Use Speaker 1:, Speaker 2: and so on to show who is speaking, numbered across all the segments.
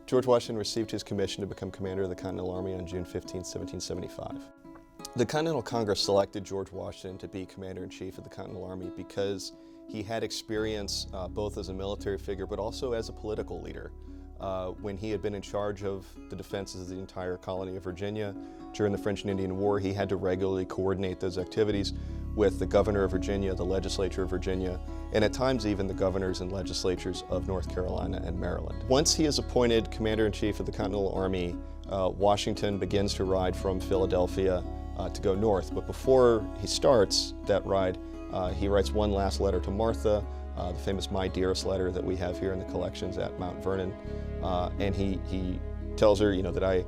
Speaker 1: George Washington received his commission to become commander of the Continental Army on June 15, 1775. The Continental Congress selected George Washington to be commander-in-chief of the Continental Army because he had experience both as a military figure but also as a political leader. When he had been in charge of the defenses of the entire colony of Virginia during the French and Indian War, he had to regularly coordinate those activities with the governor of Virginia, the legislature of Virginia, and at times even the governors and legislatures of North Carolina and Maryland. Once he is appointed commander-in-chief of the Continental Army, Washington begins to ride from Philadelphia to go north. But before he starts that ride, he writes one last letter to Martha, the famous My Dearest letter that we have here in the collections at Mount Vernon. And he tells her, that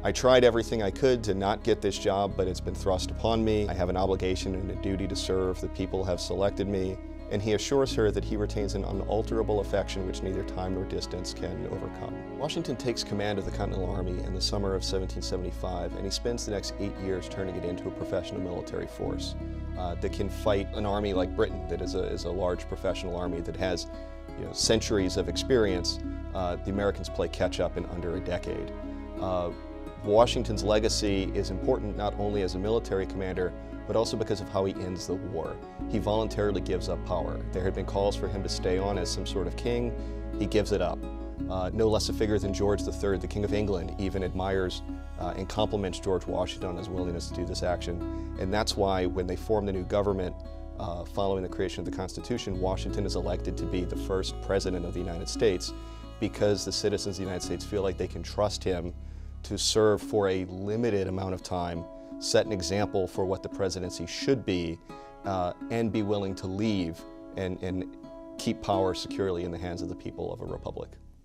Speaker 1: I tried everything I could to not get this job, but it's been thrust upon me. I have an obligation and a duty to serve. The people have selected me. And he assures her that he retains an unalterable affection which neither time nor distance can overcome. Washington takes command of the Continental Army in the summer of 1775, and he spends the next 8 years turning it into a professional military force that can fight an army like Britain, that is a large professional army that has centuries of experience. The Americans play catch up in under a decade. Washington's legacy is important not only as a military commander, but also because of how he ends the war. He voluntarily gives up power. There had been calls for him to stay on as some sort of king. He gives it up. No less a figure than George III, the King of England, even admires and compliments George Washington on his willingness to do this action. And that's why when they form the new government following the creation of the Constitution, Washington is elected to be the first president of the United States because the citizens of the United States feel like they can trust him to serve for a limited amount of time, set an example for what the presidency should be, and be willing to leave and keep power securely in the hands of the people of a republic.